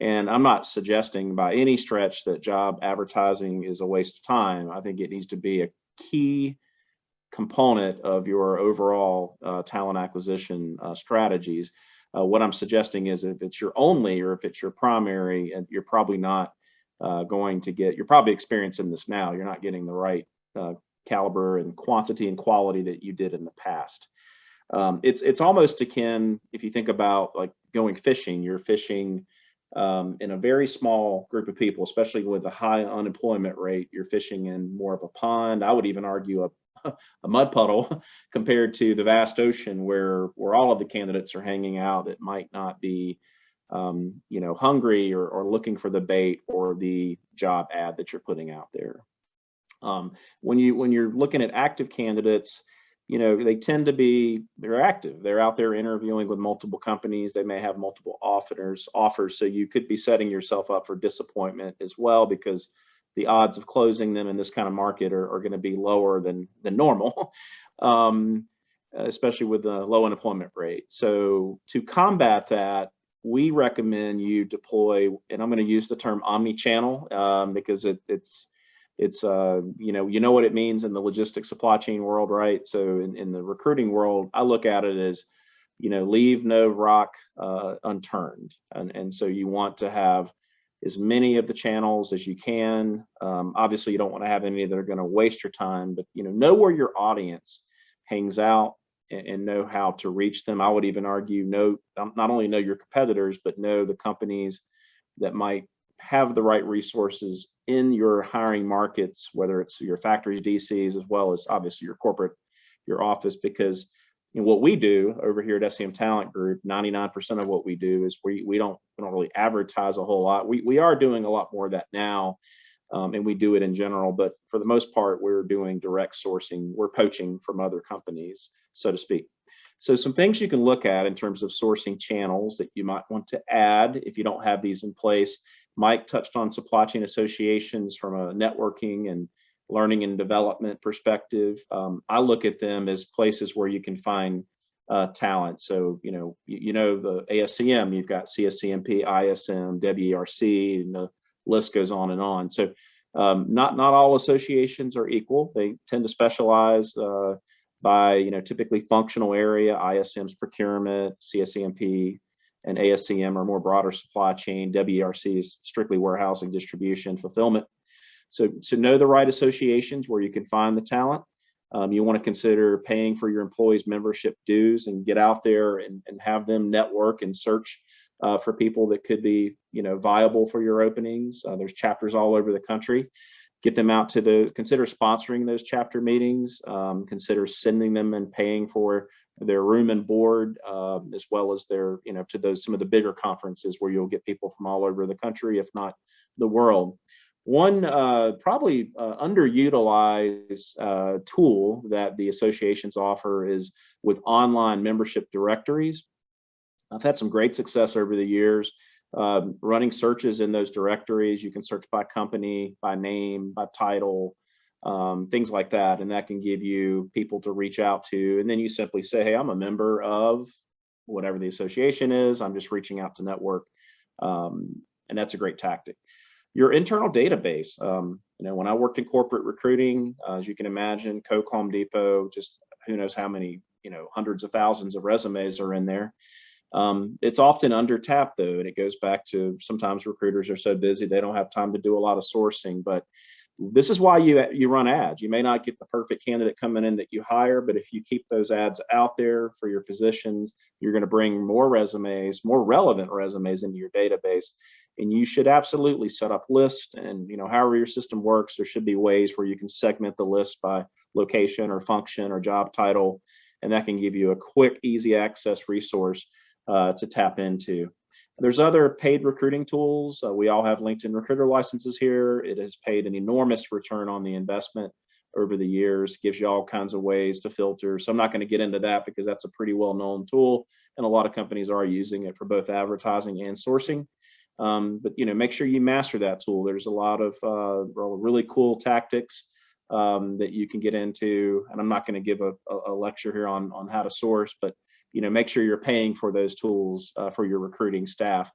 And I'm not suggesting by any stretch that job advertising is a waste of time. I think it needs to be a key component of your overall talent acquisition strategies. What I'm suggesting is if it's your only, or if it's your primary, and you're probably not you're probably experiencing this now, you're not getting the right caliber and quantity and quality that you did in the past. It's almost akin, if you think about like going fishing, you're fishing in a very small group of people, especially with a high unemployment rate. You're fishing in more of a pond. I would even argue a mud puddle compared to the vast ocean where all of the candidates are hanging out that might not be hungry or looking for the bait or the job ad that you're putting out there. When you're looking at active candidates, they tend to they're active. They're out there interviewing with multiple companies. They may have multiple offers. So you could be setting yourself up for disappointment as well, because the odds of closing them in this kind of market are going to be lower than normal, especially with the low unemployment rate. So to combat that, we recommend you deploy, and I'm going to use the term omni-channel because it's what it means in the logistics supply chain world, right? So in the recruiting world, I look at it as, leave no rock unturned. And so you want to have as many of the channels as you can. Obviously, you don't want to have any that are going to waste your time, but know where your audience hangs out and know how to reach them. I would even argue not only know your competitors, but know the companies that might have the right resources in your hiring markets, whether it's your factories, DCs, as well as obviously your corporate, your office, because what we do over here at SEM Talent Group, 99% of what we do is we don't really advertise a whole lot. We are doing a lot more of that now, and we do it in general, but for the most part, we're doing direct sourcing. We're poaching from other companies, so to speak. So some things you can look at in terms of sourcing channels that you might want to add if you don't have these in place. Mike touched on supply chain associations from a networking and learning and development perspective. I look at them as places where you can find talent. So, the ASCM, you've got CSCMP, ISM, WERC, and the list goes on and on. So Not all associations are equal. They tend to specialize by typically functional area. ISM's procurement, CSCMP, and ASCM are more broader supply chain. WERC is strictly warehousing, distribution, fulfillment. So know the right associations where you can find the talent. You want to consider paying for your employees' membership dues and get out there and have them network and search for people that could be viable for your openings. There's chapters all over the country. Get them out to consider sponsoring those chapter meetings. Consider sending them and paying for their room and board, as well as their to some of the bigger conferences where you'll get people from all over the country, if not the world. One probably underutilized tool that the associations offer is with online membership directories. I've had some great success over the years running searches in those directories. You can search by company, by name, by title, things like that. And that can give you people to reach out to. And then you simply say, hey, I'm a member of whatever the association is. I'm just reaching out to network. And that's a great tactic. Your internal database. When I worked in corporate recruiting, as you can imagine, Coke, Home Depot, just who knows how many, hundreds of thousands of resumes are in there. It's often under tapped though, and it goes back to sometimes recruiters are so busy they don't have time to do a lot of sourcing. But this is why you run ads. You may not get the perfect candidate coming in that you hire, but if you keep those ads out there for your positions, you're going to bring more resumes, more relevant resumes into your database. And you should absolutely set up lists, and however your system works, there should be ways where you can segment the list by location or function or job title, and that can give you a quick, easy access resource to tap into. There's other paid recruiting tools. We all have LinkedIn recruiter licenses here. It has paid an enormous return on the investment over the years. Gives you all kinds of ways to filter. So I'm not going to get into that because that's a pretty well-known tool, and a lot of companies are using it for both advertising and sourcing. But make sure you master that tool. There's a lot of really cool tactics that you can get into, and I'm not going to give a lecture here on how to source, but make sure you're paying for those tools for your recruiting staff.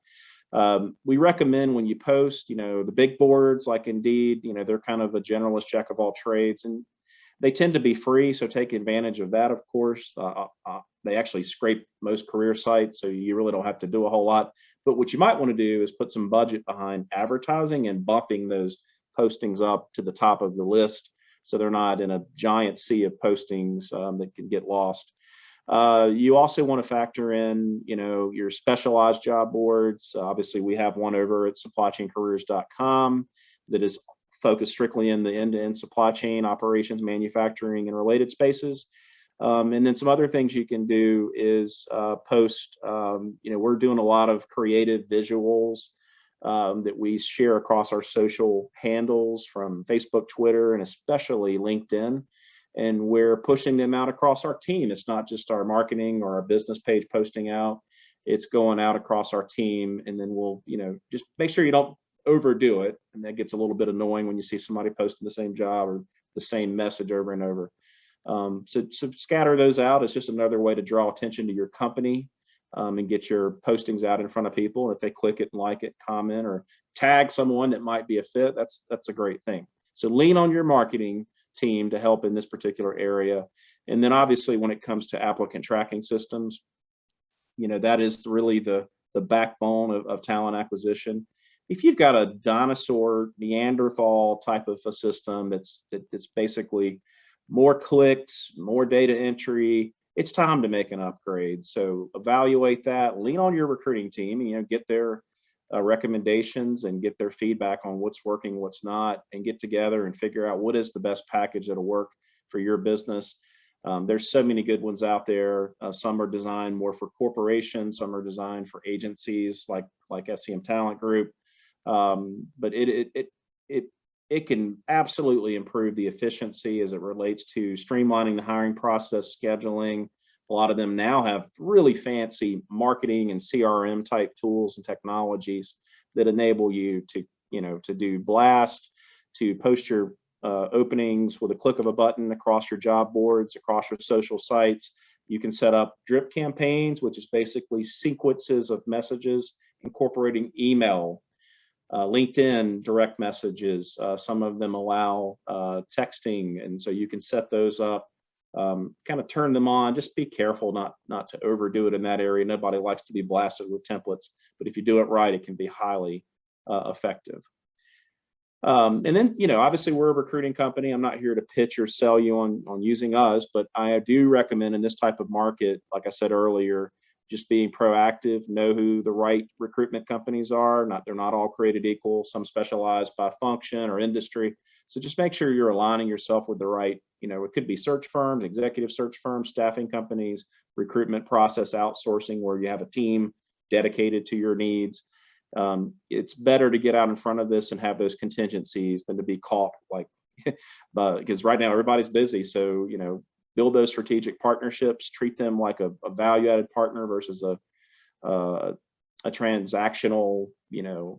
We recommend when you post, the big boards like Indeed, they're kind of a generalist jack of all trades, and they tend to be free, so take advantage of that. Of course, they actually scrape most career sites, so you really don't have to do a whole lot. But what you might want to do is put some budget behind advertising and bumping those postings up to the top of the list, so they're not in a giant sea of postings that can get lost. You also want to factor in, your specialized job boards. Obviously, we have one over at supplychaincareers.com that is focused strictly in the end-to-end supply chain operations, manufacturing, and related spaces. And then some other things you can do is post. We're doing a lot of creative visuals that we share across our social handles from Facebook, Twitter, and especially LinkedIn. And we're pushing them out across our team. It's not just our marketing or our business page posting out. It's going out across our team. And then we'll, just make sure you don't overdo it. And that gets a little bit annoying when you see somebody posting the same job or the same message over and over. So scatter those out. It's just another way to draw attention to your company and get your postings out in front of people. If they click it and like it, comment, or tag someone that might be a fit, that's a great thing. So lean on your marketing team to help in this particular area. And then obviously when it comes to applicant tracking systems, that is really the backbone of talent acquisition. If you've got a dinosaur Neanderthal type of a system that's basically more clicks, more data entry, it's time to make an upgrade. So evaluate that, lean on your recruiting team, get their recommendations and get their feedback on what's working, what's not, and get together and figure out what is the best package that'll work for your business. There's so many good ones out there. Some are designed more for corporations, some are designed for agencies like SCM Talent Group. But it can absolutely improve the efficiency as it relates to streamlining the hiring process, scheduling. A lot of them now have really fancy marketing and CRM type tools and technologies that enable you to do blast, to post your openings with a click of a button across your job boards, across your social sites. You can set up drip campaigns, which is basically sequences of messages incorporating email, LinkedIn direct messages, some of them allow texting, and so you can set those up, kind of turn them on. Just be careful not to overdo it in that area. Nobody likes to be blasted with templates, but if you do it right, it can be highly effective. And then, obviously we're a recruiting company. I'm not here to pitch or sell you on using us, but I do recommend in this type of market, like I said earlier, just being proactive, know who the right recruitment companies are. They're not all created equal. Some specialize by function or industry. So just make sure you're aligning yourself with the right, it could be search firms, executive search firms, staffing companies, recruitment process outsourcing, where you have a team dedicated to your needs. It's better to get out in front of this and have those contingencies than to be caught because right now everybody's busy. So, build those strategic partnerships, treat them like a value-added partner versus a transactional,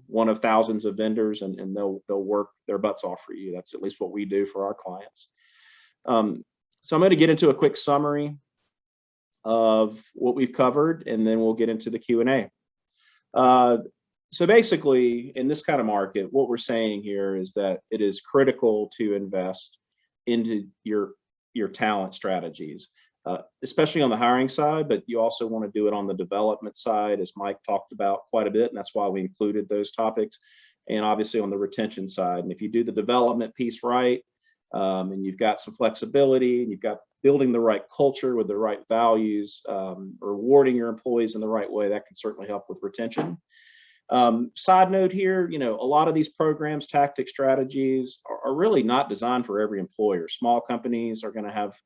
one of thousands of vendors, and they'll work their butts off for you. That's at least what we do for our clients. So I'm going to get into a quick summary of what we've covered, and then we'll get into the Q&A. So basically, in this kind of market, what we're saying here is that it is critical to invest into your talent strategies, especially on the hiring side, but you also want to do it on the development side, as Mike talked about quite a bit, and that's why we included those topics, and obviously on the retention side. And if you do the development piece right, and you've got some flexibility, and you've got building the right culture with the right values, rewarding your employees in the right way, that can certainly help with retention. Side note here, a lot of these programs, tactics, strategies are really not designed for every employer. Small companies are going to have,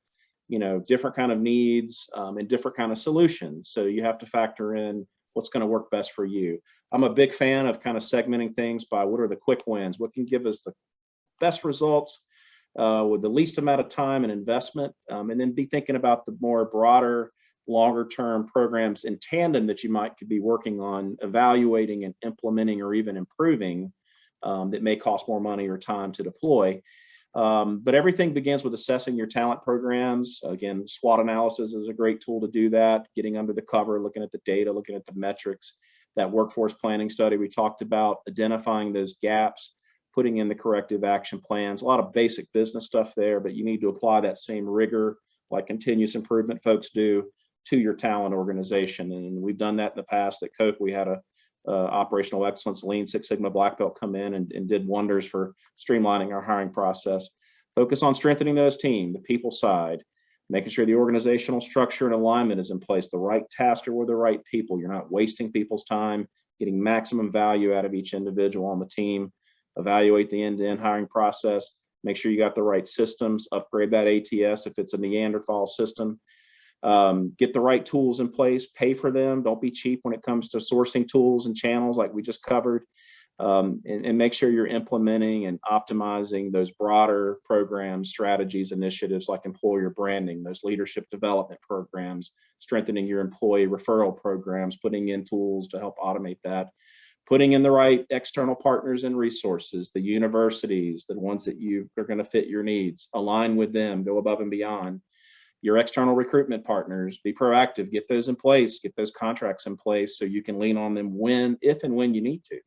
different kind of needs and different kind of solutions. So you have to factor in what's going to work best for you. I'm a big fan of kind of segmenting things by what are the quick wins, what can give us the best results with the least amount of time and investment, and then be thinking about the more broader, longer term programs in tandem that you could be working on, evaluating and implementing or even improving, that may cost more money or time to deploy. But everything begins with assessing your talent programs. Again, SWOT analysis is a great tool to do that, getting under the cover, looking at the data, looking at the metrics, that workforce planning study we talked about, identifying those gaps, putting in the corrective action plans, a lot of basic business stuff there, but you need to apply that same rigor like continuous improvement folks do to your talent organization. And we've done that in the past. At Coke, we had a operational excellence Lean Six Sigma black belt come in and did wonders for streamlining our hiring process. Focus on strengthening those teams, the people side, making sure the organizational structure and alignment is in place, the right task with the right people. You're not wasting people's time, getting maximum value out of each individual on the team. Evaluate the end-to-end hiring process. Make sure you got the right systems, upgrade that ATS if it's a Neanderthal system. Get the right tools in place, pay for them. Don't be cheap when it comes to sourcing tools and channels like we just covered. And make sure you're implementing and optimizing those broader programs, strategies, initiatives like employer branding, those leadership development programs, strengthening your employee referral programs, putting in tools to help automate that, putting in the right external partners and resources, the universities, the ones that are going to fit your needs, align with them, go above and beyond. Your external recruitment partners, be proactive, get those in place, get those contracts in place so you can lean on them if and when you need to.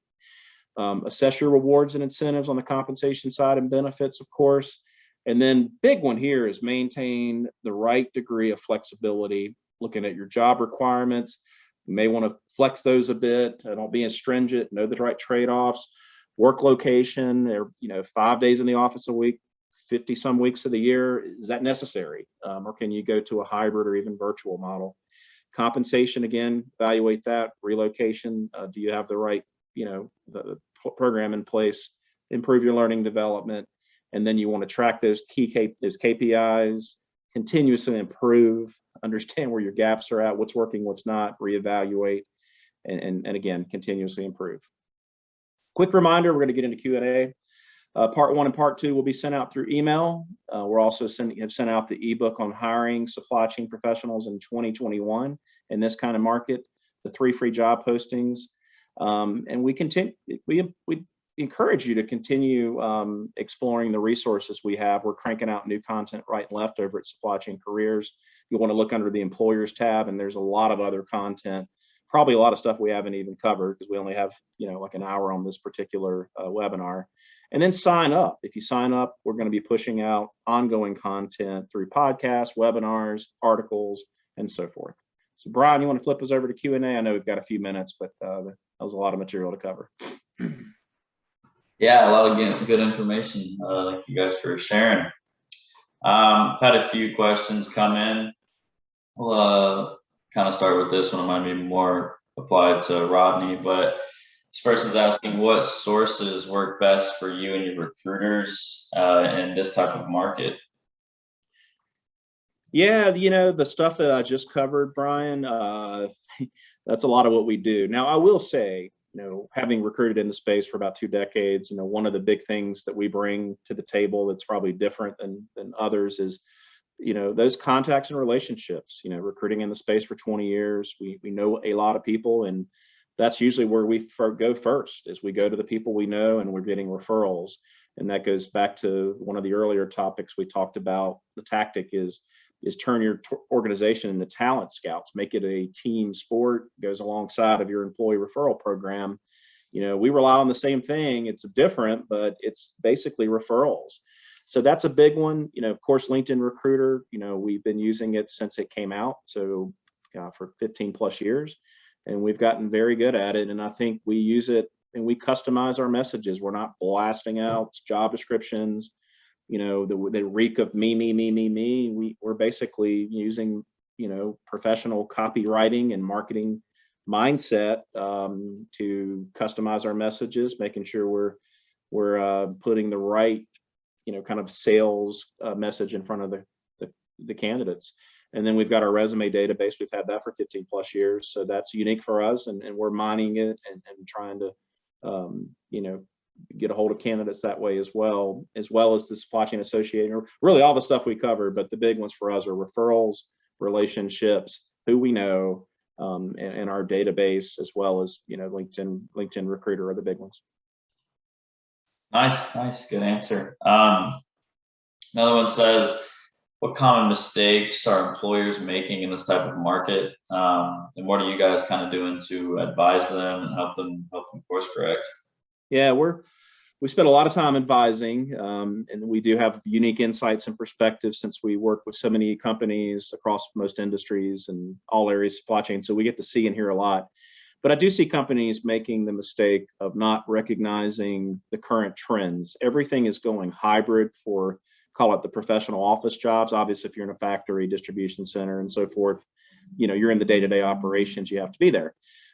Assess your rewards and incentives on the compensation side and benefits, of course. And then big one here is maintain the right degree of flexibility, looking at your job requirements. You may want to flex those a bit. Don't be as stringent, know the right trade-offs, work location, or 5 days in the office a week, 50 some weeks of the year. Is that necessary? Or can you go to a hybrid or even virtual model? Compensation, again, evaluate that. Relocation, do you have the right, the program in place? Improve your learning development. And then you want to track those those KPIs, continuously improve, understand where your gaps are at, what's working, what's not, reevaluate, and again, continuously improve. Quick reminder, we're going to get into Q&A. Part 1 and Part 2 will be sent out through email. We're also have sent out the ebook on hiring supply chain professionals in 2021 in this kind of market, the 3 free job postings. And we encourage you to continue exploring the resources we have. We're cranking out new content right and left over at Supply Chain Careers. You want to look under the Employers tab, and there's a lot of other content probably a lot of stuff we haven't even covered because we only have, like an hour on this particular webinar. And then sign up. If you sign up, we're going to be pushing out ongoing content through podcasts, webinars, articles, and so forth. So Brian, you want to flip us over to Q&A? I know we've got a few minutes, but that was a lot of material to cover. Yeah, a lot of good information. Thank you guys for sharing. I've had a few questions come in. We'll kind of start with this one. It might be more applied to Rodney, but this person's asking what sources work best for you and your recruiters in this type of market. Yeah, the stuff that I just covered, Brian, that's a lot of what we do. Now, I will say, having recruited in the space for about 2 decades, one of the big things that we bring to the table that's probably different than others is, those contacts and relationships. Recruiting in the space for 20 years, we know a lot of people, and that's usually where we go first, is we go to the people we know, and we're getting referrals. And that goes back to one of the earlier topics we talked about. The tactic is turn your organization into talent scouts, make it a team sport, goes alongside of your employee referral program. We rely on the same thing. It's different, but it's basically referrals. So that's a big one. Of course, LinkedIn Recruiter, we've been using it since it came out. So for 15 plus years, and we've gotten very good at it. And I think we use it and we customize our messages. We're not blasting out job descriptions, the reek of me. We're basically using, professional copywriting and marketing mindset to customize our messages, making sure we're putting the right, kind of sales message in front of the candidates. And then we've got our resume database. We've had that for 15 plus years. So that's unique for us, and we're mining it and trying to, get a hold of candidates that way as well as the Supply Chain Association, really all the stuff we covered. But the big ones for us are referrals, relationships, who we know, and our database, as well as, LinkedIn Recruiter are the big ones. Nice, good answer. Another one says, what common mistakes are employers making in this type of market? And what are you guys kind of doing to advise them and help them course correct? Yeah, we spend a lot of time advising, and we do have unique insights and perspectives since we work with so many companies across most industries and all areas of supply chain. So we get to see and hear a lot. But I do see companies making the mistake of not recognizing the current trends. Everything is going hybrid for, call it the professional office jobs. Obviously, if you're in a factory, distribution center, and so forth, you're in the day-to-day operations, you have to be there.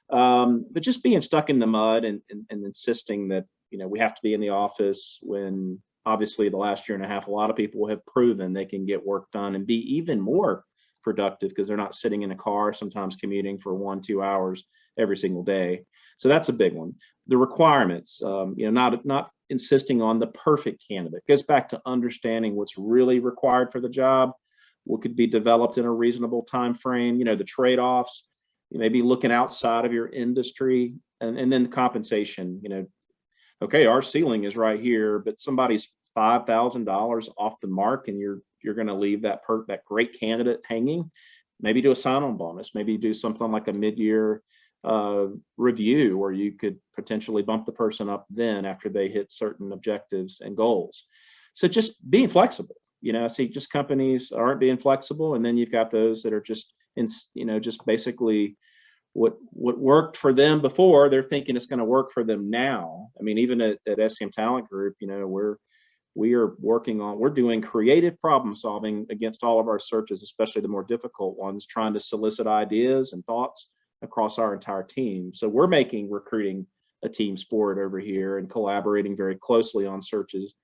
But just being stuck in the mud and insisting that, we have to be in the office when obviously the last year and a half, a lot of people have proven they can get work done and be even more productive because they're not sitting in a car, sometimes commuting for 1-2 hours every single day. So that's a big one. The requirements, not insisting on the perfect candidate. It goes back to understanding what's really required for the job, what could be developed in a reasonable time frame, the trade-offs, maybe looking outside of your industry, and then the compensation. Okay, our ceiling is right here, but somebody's $5,000 off the mark, and you're going to leave that great candidate hanging. Maybe do a sign-on bonus, maybe do something like a mid-year review where you could potentially bump the person up then after they hit certain objectives and goals. So just being flexible. I see just companies aren't being flexible, and then you've got those that are just just basically what worked for them before, they're thinking it's going to work for them now. I mean, even at SCM Talent Group, we're doing creative problem solving against all of our searches, especially the more difficult ones, trying to solicit ideas and thoughts across our entire team. So we're making recruiting a team sport over here and collaborating very closely on searches,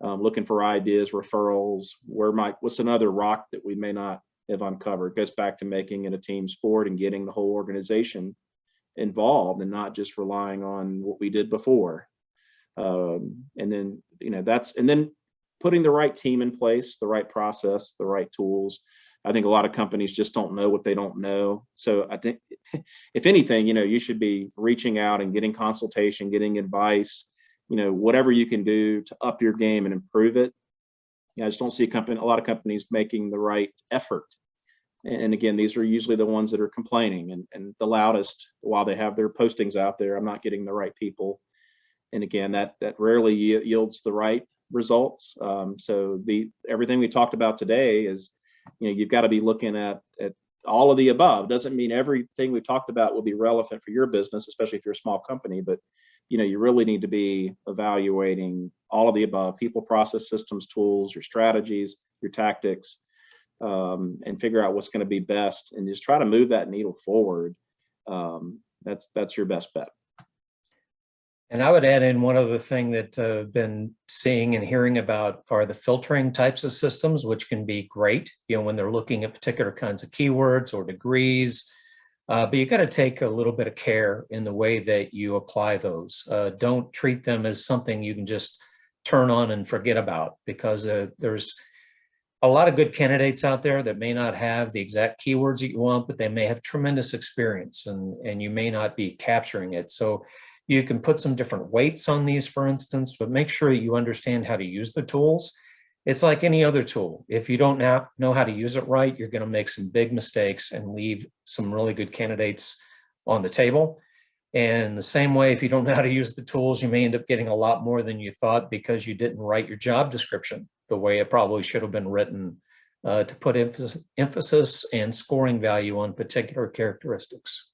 looking for ideas, referrals. What's another rock that we may not have uncovered? It goes back to making it a team sport and getting the whole organization involved and not just relying on what we did before. And then putting the right team in place, the right process, the right tools. I think a lot of companies just don't know what they don't know. So I think if anything, you should be reaching out and getting consultation, getting advice, whatever you can do to up your game and improve it. I just don't see a lot of companies making the right effort And again, these are usually the ones that are complaining and the loudest while they have their postings out there. I'm not getting the right people. And again, that rarely yields the right results. So everything we talked about today is, you've got to be looking at all of the above. Doesn't mean everything we talked about will be relevant for your business, especially if you're a small company, but you really need to be evaluating all of the above: people, process, systems, tools, your strategies, your tactics, and figure out what's going to be best and just try to move that needle forward. That's your best bet. And I would add in one other thing that I've been seeing and hearing about are the filtering types of systems, which can be great, when they're looking at particular kinds of keywords or degrees. But you got to take a little bit of care in the way that you apply those. Don't treat them as something you can just turn on and forget about, because there's a lot of good candidates out there that may not have the exact keywords that you want, but they may have tremendous experience and you may not be capturing it. So you can put some different weights on these, for instance, but make sure that you understand how to use the tools. It's like any other tool. If you don't know how to use it right, you're going to make some big mistakes and leave some really good candidates on the table. And the same way, if you don't know how to use the tools, you may end up getting a lot more than you thought because you didn't write your job description the way it probably should have been written, to put emphasis and scoring value on particular characteristics.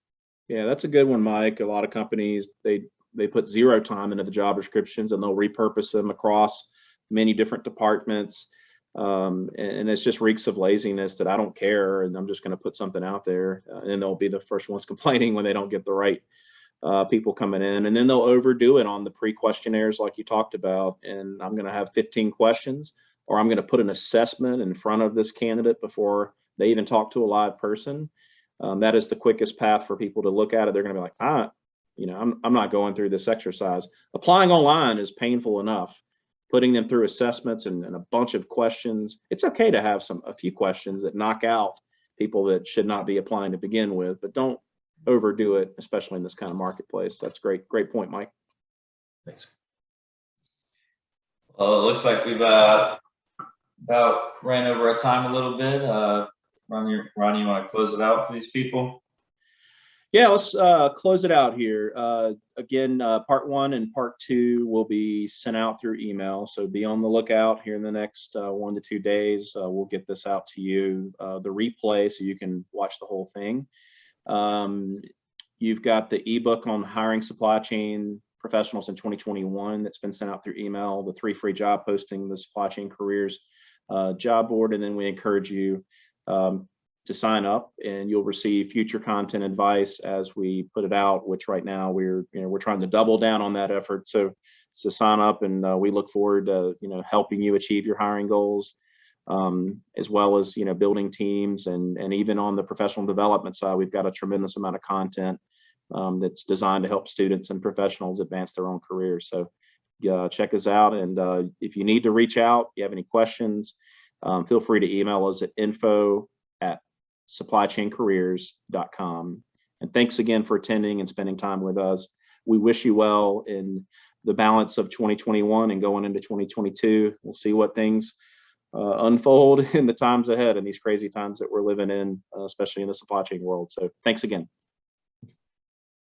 Yeah, that's a good one, Mike. A lot of companies, they put zero time into the job descriptions and they'll repurpose them across many different departments. And it's just reeks of laziness that I don't care and I'm just going to put something out there, and they'll be the first ones complaining when they don't get the right people coming in. And then they'll overdo it on the pre-questionnaires like you talked about. And I'm going to have 15 questions, or I'm going to put an assessment in front of this candidate before they even talk to a live person. That is the quickest path for people to look at it. They're going to be like, I'm not going through this exercise. Applying online is painful enough. Putting them through assessments and a bunch of questions. It's okay to have a few questions that knock out people that should not be applying to begin with, but don't overdo it, especially in this kind of marketplace. That's great. Great point, Mike. Thanks. Well, it looks like we've about ran over our time a little bit. Ronnie, you want to close it out for these people? Yeah, let's close it out here. Again, part 1 and part 2 will be sent out through email. So be on the lookout here in the next 1 to 2 days. We'll get this out to you, the replay, so you can watch the whole thing. You've got the ebook on hiring supply chain professionals in 2021 that's been sent out through email, the 3 free job posting, the supply chain careers job board. And then we encourage you to sign up, and you'll receive future content advice as we put it out, which right now we're trying to double down on that effort. So sign up, and we look forward to helping you achieve your hiring goals, as well as building teams, and even on the professional development side, we've got a tremendous amount of content that's designed to help students and professionals advance their own careers. So check us out, and if you need to reach out, you have any questions, feel free to email us at info@supplychaincareers.com. And thanks again for attending and spending time with us. We wish you well in the balance of 2021 and going into 2022. We'll see what things unfold in the times ahead, in these crazy times that we're living in, especially in the supply chain world. So thanks again.